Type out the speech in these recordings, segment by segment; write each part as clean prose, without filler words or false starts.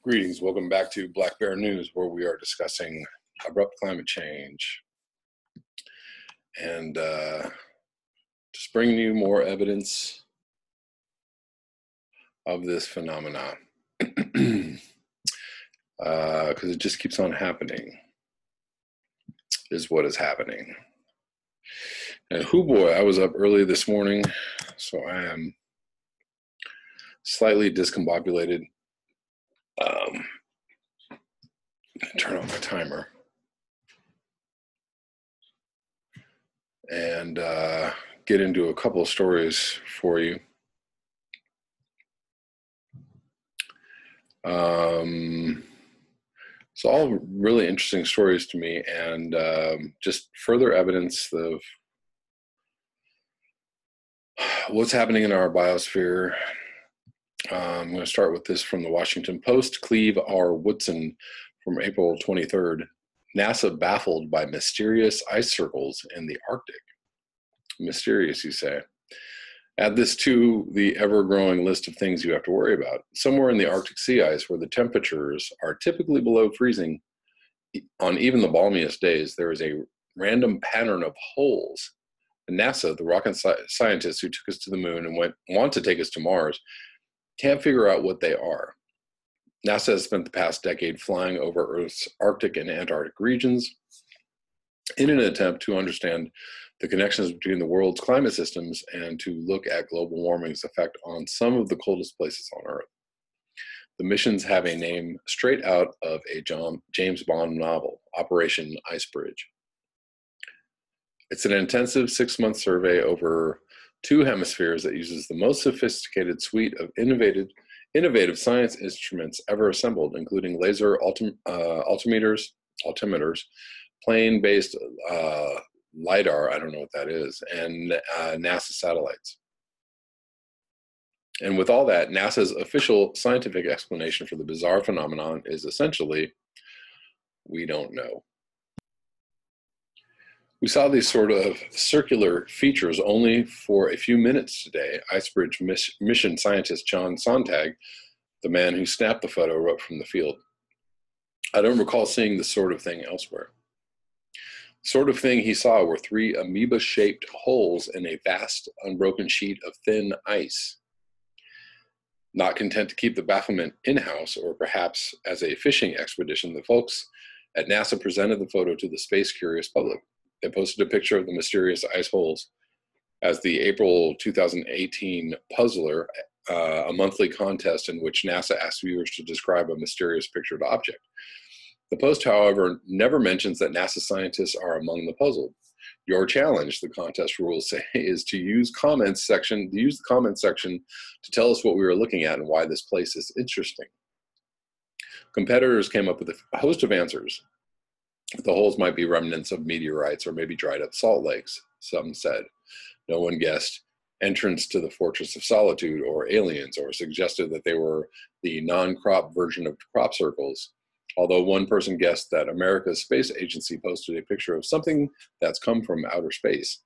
Greetings, welcome back to Black Bear News, where we are discussing abrupt climate change and just bringing you more evidence of this phenomenon, because it just keeps on happening, is what is happening. And hoo boy, I was up early this morning, so I am slightly discombobulated. Turn off my timer and get into a couple of stories for you. It's all really interesting stories to me, and just further evidence of what's happening in our biosphere. I'm going to start with this from the Washington Post. Cleve R. Woodson from April 23rd. NASA baffled by mysterious ice circles in the Arctic. Mysterious, you say? Add this to the ever-growing list of things you have to worry about. Somewhere in the Arctic sea ice, where the temperatures are typically below freezing, on even the balmiest days, there is a random pattern of holes. And NASA, the rocket scientists who took us to the moon and want to take us to Mars, can't figure out what they are. NASA has spent the past decade flying over Earth's Arctic and Antarctic regions in an attempt to understand the connections between the world's climate systems and to look at global warming's effect on some of the coldest places on Earth. The missions have a name straight out of a James Bond novel, Operation Icebridge. It's an intensive 6-month survey over 2 hemispheres that uses the most sophisticated suite of innovative science instruments ever assembled, including laser altimeters, plane-based LiDAR, I don't know what that is, and NASA satellites. And with all that, NASA's official scientific explanation for the bizarre phenomenon is essentially, we don't know. We saw these sort of circular features only for a few minutes today. Icebridge mission scientist John Sontag, the man who snapped the photo, wrote from the field. I don't recall seeing this sort of thing elsewhere. The sort of thing he saw were 3 amoeba-shaped holes in a vast, unbroken sheet of thin ice. Not content to keep the bafflement in-house, or perhaps as a fishing expedition, the folks at NASA presented the photo to the space-curious public. They posted a picture of the mysterious ice holes as the April 2018 Puzzler, a monthly contest in which NASA asked viewers to describe a mysterious pictured object. The post, however, never mentions that NASA scientists are among the puzzled. Your challenge, the contest rules say, is to use the comment section to tell us what we are looking at and why this place is interesting. Competitors came up with a host of answers. The holes might be remnants of meteorites or maybe dried up salt lakes, some said. No one guessed entrance to the Fortress of Solitude or aliens, or suggested that they were the non-crop version of crop circles, although one person guessed that America's space agency posted a picture of something that's come from outer space.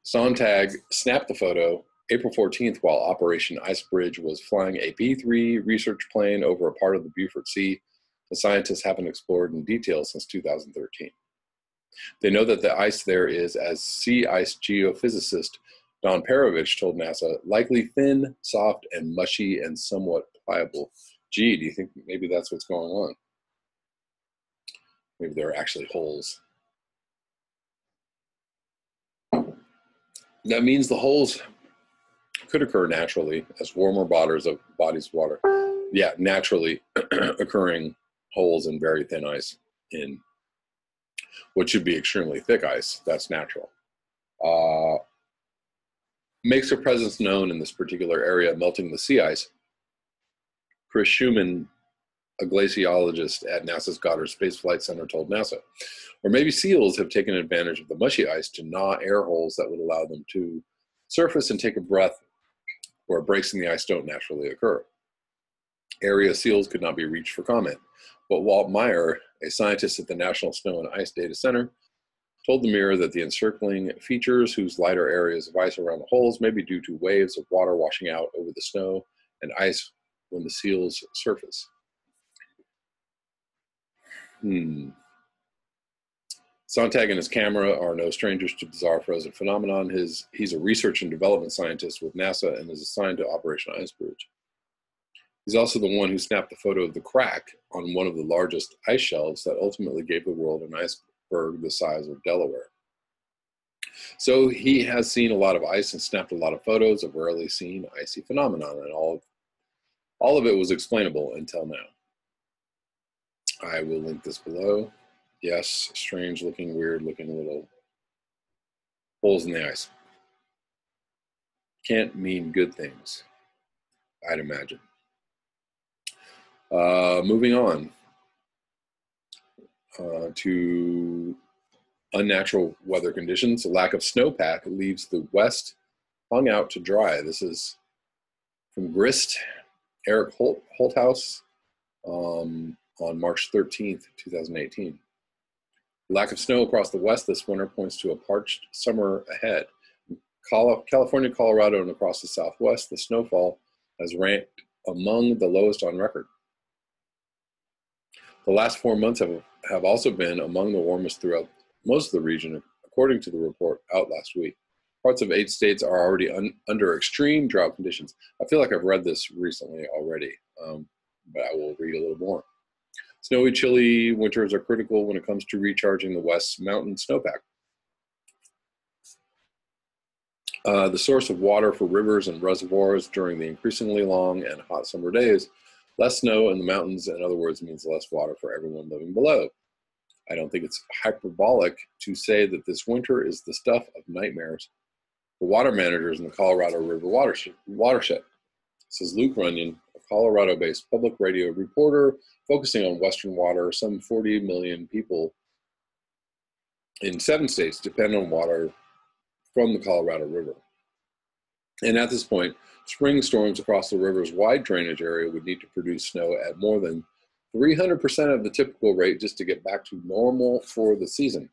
Sontag snapped the photo April 14th while Operation Icebridge was flying a P-3 research plane over a part of the Beaufort Sea the scientists haven't explored in detail since 2013. They know that the ice there is, as sea ice geophysicist Don Perovich told NASA, likely thin, soft, and mushy, and somewhat pliable. Gee, do you think maybe that's what's going on? Maybe there are actually holes. That means the holes could occur naturally as warmer bodies of water. Yeah, naturally occurring holes in very thin ice in what should be extremely thick ice. That's natural. Makes their presence known in this particular area, melting the sea ice. Chris Schumann, a glaciologist at NASA's Goddard Space Flight Center, told NASA. Or maybe seals have taken advantage of the mushy ice to gnaw air holes that would allow them to surface and take a breath where breaks in the ice don't naturally occur. Area seals could not be reached for comment, but Walt Meyer, a scientist at the National Snow and Ice Data Center, told the mirror that the encircling features, whose lighter areas of ice around the holes, may be due to waves of water washing out over the snow and ice when the seals surface. Sontag and his camera are no strangers to bizarre frozen phenomenon. He's a research and development scientist with NASA and is assigned to Operation Icebridge. He's also the one who snapped the photo of the crack on one of the largest ice shelves that ultimately gave the world an iceberg the size of Delaware. So he has seen a lot of ice and snapped a lot of photos of rarely seen icy phenomenon, and all of it was explainable until now. I will link this below. Yes, strange looking, weird looking little holes in the ice. Can't mean good things, I'd imagine. Moving on to unnatural weather conditions. A lack of snowpack leaves the West hung out to dry. This is from Grist, Eric Holthaus, on March 13th, 2018. Lack of snow across the West this winter points to a parched summer ahead. In California, Colorado, and across the Southwest, the snowfall has ranked among the lowest on record. The last 4 months have also been among the warmest throughout most of the region, according to the report out last week. Parts of 8 states are already under extreme drought conditions. I feel like I've read this recently already, but I will read a little more. Snowy, chilly winters are critical when it comes to recharging the West's mountain snowpack. The source of water for rivers and reservoirs during the increasingly long and hot summer days. Less snow in the mountains, in other words, means less water for everyone living below. I don't think it's hyperbolic to say that this winter is the stuff of nightmares for water managers in the Colorado River watershed. Says Luke Runyon, a Colorado-based public radio reporter focusing on Western water. Some 40 million people in 7 states depend on water from the Colorado River. And at this point, spring storms across the river's wide drainage area would need to produce snow at more than 300% of the typical rate just to get back to normal for the season.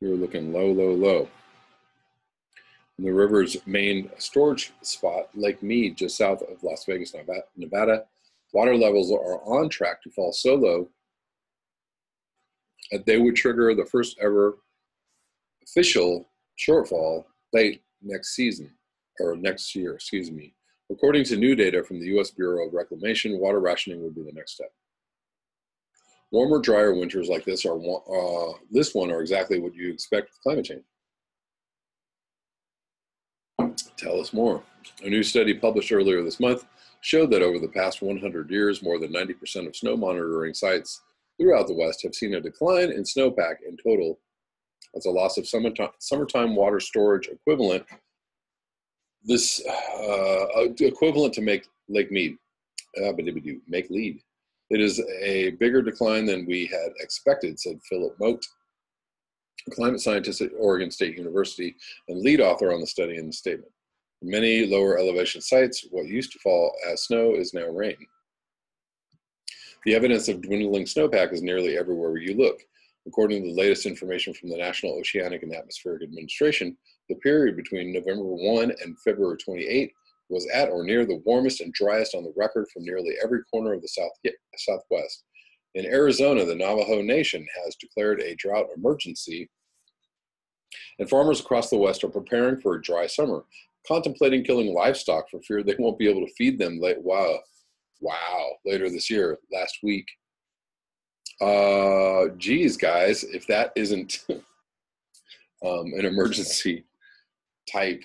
We're looking low, low, low. In the river's main storage spot, Lake Mead, just south of Las Vegas, Nevada, water levels are on track to fall so low that they would trigger the first ever official shortfall late next year. According to new data from the U.S. Bureau of Reclamation, water rationing would be the next step. Warmer, drier winters like this one are exactly what you expect with climate change. Tell us more. A new study published earlier this month showed that over the past 100 years, more than 90% of snow monitoring sites throughout the West have seen a decline in snowpack in total. That's a loss of summertime water storage equivalent. This equivalent to make Lake Mead, make lead. It is a bigger decline than we had expected, said Philip Moat, a climate scientist at Oregon State University and lead author on the study in the statement. In many lower elevation sites, what used to fall as snow is now rain. The evidence of dwindling snowpack is nearly everywhere you look. According to the latest information from the National Oceanic and Atmospheric Administration, the period between November 1 and February 28 was at or near the warmest and driest on the record for nearly every corner of the Southwest. In Arizona, the Navajo Nation has declared a drought emergency, and farmers across the West are preparing for a dry summer, contemplating killing livestock for fear they won't be able to feed them later this year, last week. Geez, guys, if that isn't an emergency type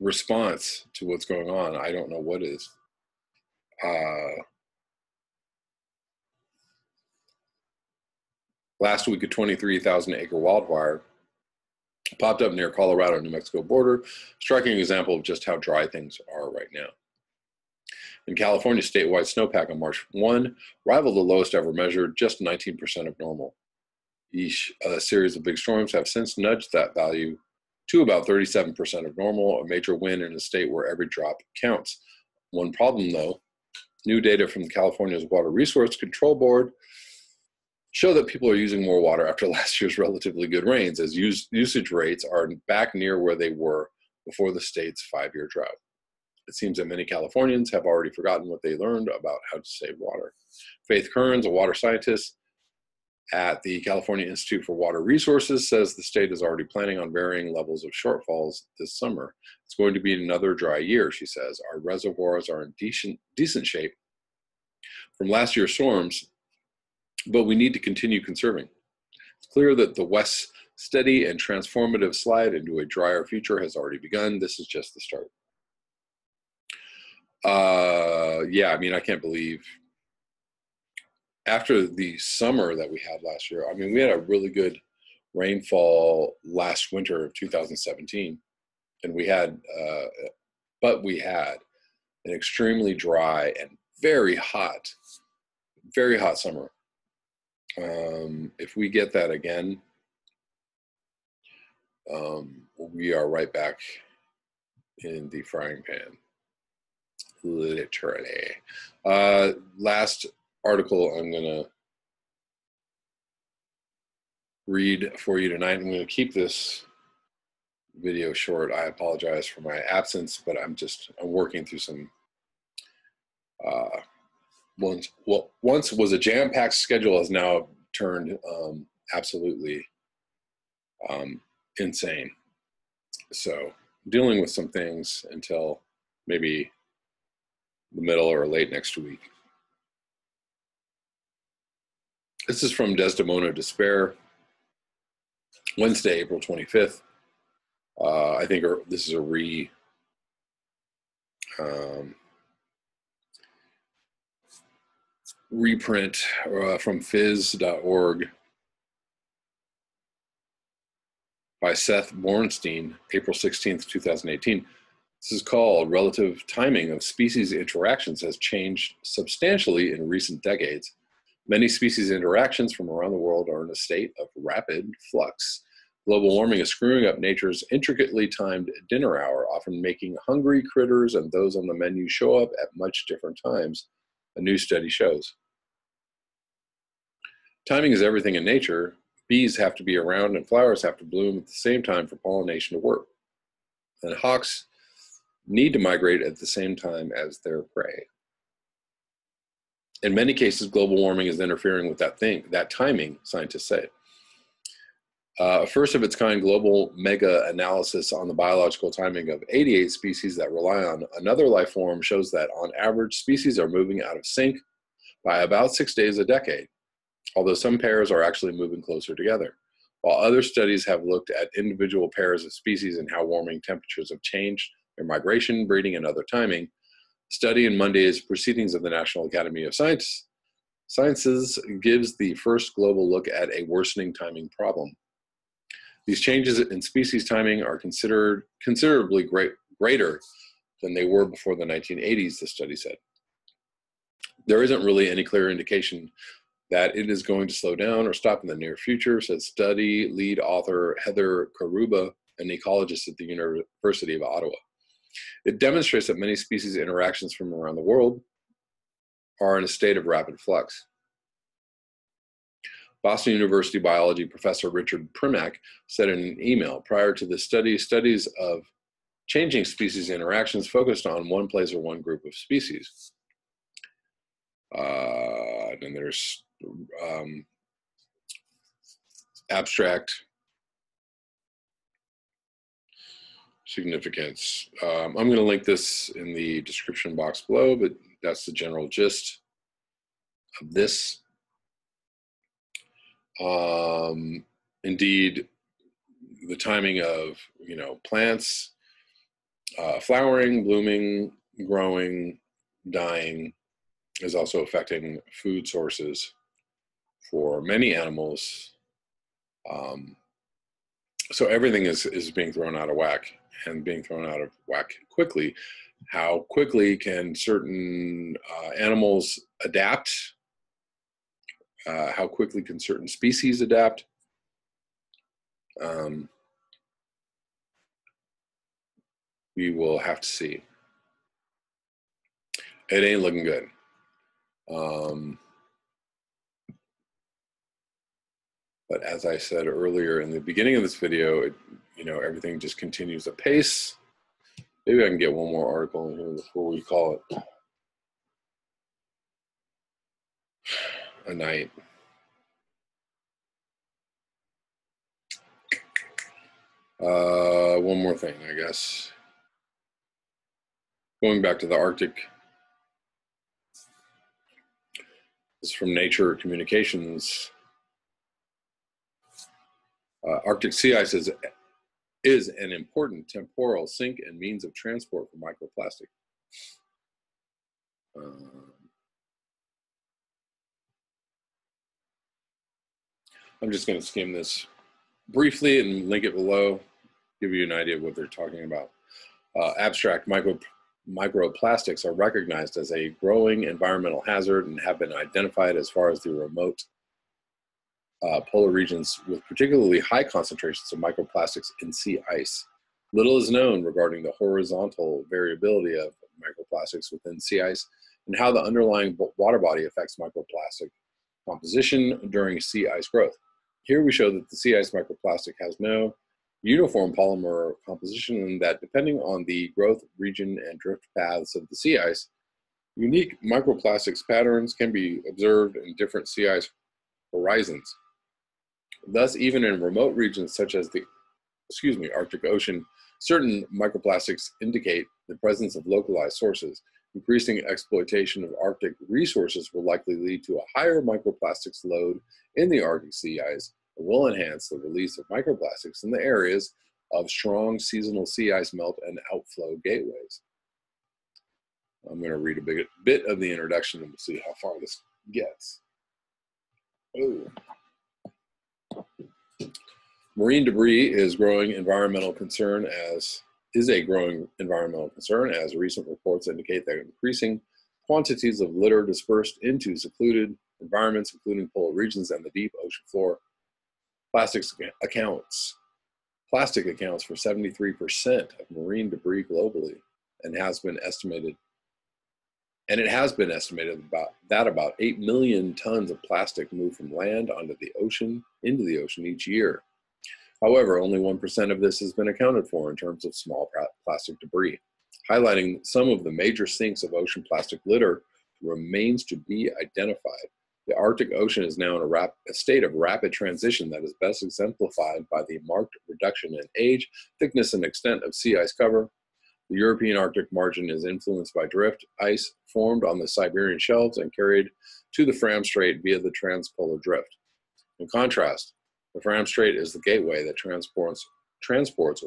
response to what's going on, I don't know what is. Last week, a 23,000-acre wildfire popped up near Colorado and New Mexico border, striking example of just how dry things are right now. In California, statewide snowpack on March 1 rivaled the lowest ever measured, just 19% of normal. A series of big storms have since nudged that value to about 37% of normal, a major win in a state where every drop counts. One problem, though, new data from California's Water Resource Control Board show that people are using more water after last year's relatively good rains, as usage rates are back near where they were before the state's 5-year drought. It seems that many Californians have already forgotten what they learned about how to save water. Faith Kearns, a water scientist at the California Institute for Water Resources, says the state is already planning on varying levels of shortfalls this summer. It's going to be another dry year, she says. Our reservoirs are in decent shape from last year's storms, but we need to continue conserving. It's clear that the West's steady and transformative slide into a drier future has already begun. This is just the start. Yeah, I mean, I can't believe after the summer that we had last year, I mean, we had a really good rainfall last winter of 2017, and we had an extremely dry and very hot summer. If we get that again, we are right back in the frying pan, literally. Last article I'm going to read for you tonight. I'm going to keep this video short. I apologize for my absence, but I'm working through some once was a jam-packed schedule has now turned absolutely insane. So dealing with some things until maybe the middle or late next week. This is from Desdemona Despair, Wednesday, April 25th. I think this is a reprint from phys.org by Seth Bornstein, April 16th, 2018. This is called Relative Timing of Species Interactions Has Changed Substantially in Recent Decades. Many species interactions from around the world are in a state of rapid flux. Global warming is screwing up nature's intricately timed dinner hour, often making hungry critters and those on the menu show up at much different times, a new study shows. Timing is everything in nature. Bees have to be around and flowers have to bloom at the same time for pollination to work. And hawks need to migrate at the same time as their prey. In many cases, global warming is interfering with that timing, scientists say. A first of its kind global mega-analysis on the biological timing of 88 species that rely on another life form shows that on average, species are moving out of sync by about 6 days a decade, although some pairs are actually moving closer together. While other studies have looked at individual pairs of species and how warming temperatures have changed their migration, breeding, and other timing, study in Monday's Proceedings of the National Academy of Sciences gives the first global look at a worsening timing problem. These changes in species timing are considered considerably greater than they were before the 1980s, the study said. There isn't really any clear indication that it is going to slow down or stop in the near future, said study lead author Heather Karuba, an ecologist at the University of Ottawa. It demonstrates that many species interactions from around the world are in a state of rapid flux. Boston University biology professor Richard Primack said in an email, prior to the study, studies of changing species interactions focused on one place or one group of species. Then there's abstract significance. I'm going to link this in the description box below, but that's the general gist of this. Indeed, the timing of plants flowering, blooming, growing, dying is also affecting food sources for many animals. So everything is being thrown out of whack, and being thrown out of whack quickly. How quickly can certain animals adapt? How quickly can certain species adapt? we will have to see. It ain't looking good. But as I said earlier in the beginning of this video, everything just continues apace. Maybe I can get one more article in here before we call it a night. One more thing, I guess. Going back to the Arctic. This is from Nature Communications. Arctic sea ice is an important temporal sink and means of transport for microplastic. I'm just going to skim this briefly and link it below, give you an idea of what they're talking about. Abstract microplastics are recognized as a growing environmental hazard and have been identified as far as the remote polar regions with particularly high concentrations of microplastics in sea ice. Little is known regarding the horizontal variability of microplastics within sea ice and how the underlying water body affects microplastic composition during sea ice growth. Here we show that the sea ice microplastic has no uniform polymer composition and that depending on the growth region and drift paths of the sea ice, unique microplastics patterns can be observed in different sea ice horizons. Thus, even in remote regions such as the Arctic Ocean, certain microplastics indicate the presence of localized sources. Increasing exploitation of Arctic resources will likely lead to a higher microplastics load in the Arctic sea ice and will enhance the release of microplastics in the areas of strong seasonal sea ice melt and outflow gateways. I'm going to read a bit of the introduction and we'll see how far this gets. Oh. Marine debris is a growing environmental concern as recent reports indicate that increasing quantities of litter dispersed into secluded environments, including polar regions and the deep ocean floor. Plastic accounts for 73% of marine debris globally, and it has been estimated that about 8 million tons of plastic move from land into the ocean each year. However, only 1% of this has been accounted for in terms of small plastic debris. Highlighting some of the major sinks of ocean plastic litter remains to be identified. The Arctic Ocean is now in a state of rapid transition that is best exemplified by the marked reduction in age, thickness, and extent of sea ice cover. The European Arctic margin is influenced by drift ice formed on the Siberian shelves and carried to the Fram Strait via the transpolar drift. In contrast, the Fram Strait is the gateway that transports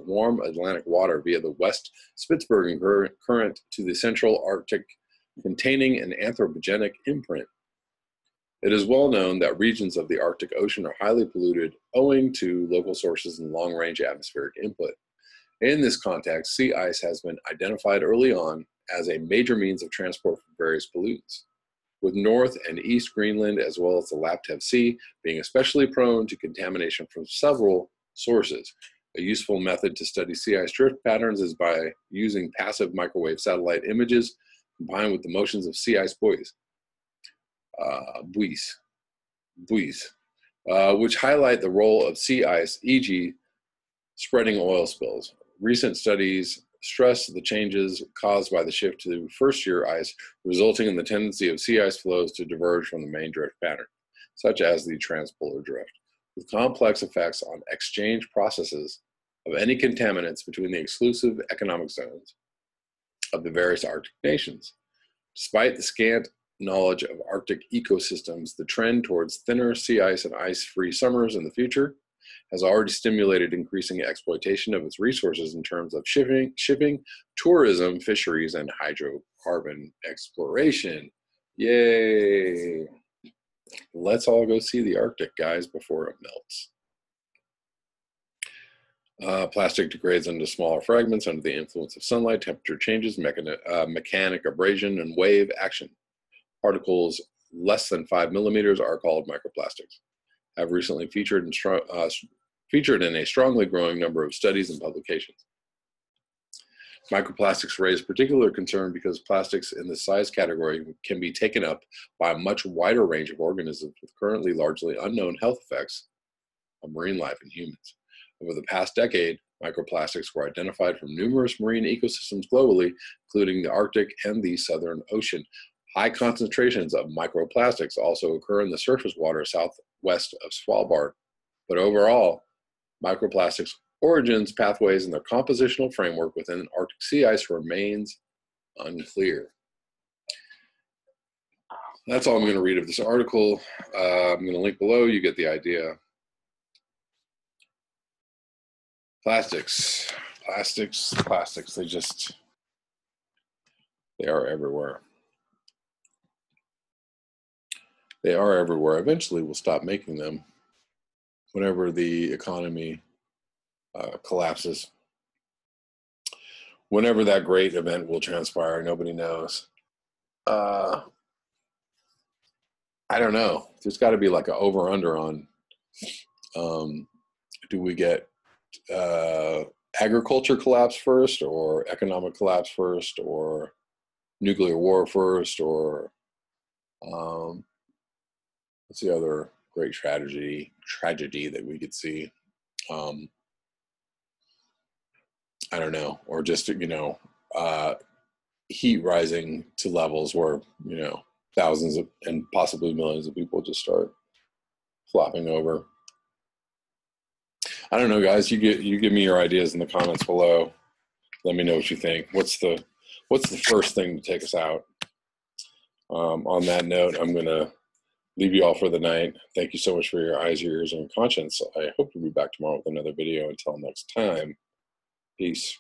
warm Atlantic water via the West Spitsbergen current to the Central Arctic, containing an anthropogenic imprint. It is well known that regions of the Arctic Ocean are highly polluted owing to local sources and long-range atmospheric input. In this context, sea ice has been identified early on as a major means of transport for various pollutants, with North and East Greenland as well as the Laptev Sea being especially prone to contamination from several sources. A useful method to study sea ice drift patterns is by using passive microwave satellite images combined with the motions of sea ice buoys, which highlight the role of sea ice, e.g. spreading oil spills. Recent studies stress the changes caused by the shift to first-year ice, resulting in the tendency of sea ice flows to diverge from the main drift pattern, such as the transpolar drift, with complex effects on exchange processes of any contaminants between the exclusive economic zones of the various Arctic nations. Despite the scant knowledge of Arctic ecosystems, the trend towards thinner sea ice and ice-free summers in the future has already stimulated increasing exploitation of its resources in terms of shipping, tourism, fisheries, and hydrocarbon exploration. Yay! Let's all go see the Arctic, guys, before it melts. Plastic degrades into smaller fragments under the influence of sunlight, temperature changes, mechanic abrasion, and wave action. Particles less than 5 millimeters are called microplastics. Have recently featured in a strongly growing number of studies and publications. Microplastics raise particular concern because plastics in the size category can be taken up by a much wider range of organisms with currently largely unknown health effects on marine life and humans. Over the past decade, microplastics were identified from numerous marine ecosystems globally, including the Arctic and the Southern Ocean. High concentrations of microplastics also occur in the surface water southwest of Svalbard. But overall, microplastics' origins, pathways, and their compositional framework within Arctic sea ice remains unclear. That's all I'm going to read of this article. I'm going to link below. You get the idea. Plastics. They are everywhere. They are everywhere. Eventually, we'll stop making them whenever the economy collapses. Whenever that great event will transpire, nobody knows. I don't know. There's got to be like an over-under on, do we get agriculture collapse first, or economic collapse first, or nuclear war first, or what's the other great tragedy that we could see? I don't know, or just, heat rising to levels where, thousands of and possibly millions of people just start flopping over. I don't know, guys. You give me your ideas in the comments below. Let me know what you think. What's the first thing to take us out? On that note, I'm gonna leave you all for the night. Thank you so much for your eyes, your ears, and your conscience. I hope to be back tomorrow with another video. Until next time, peace.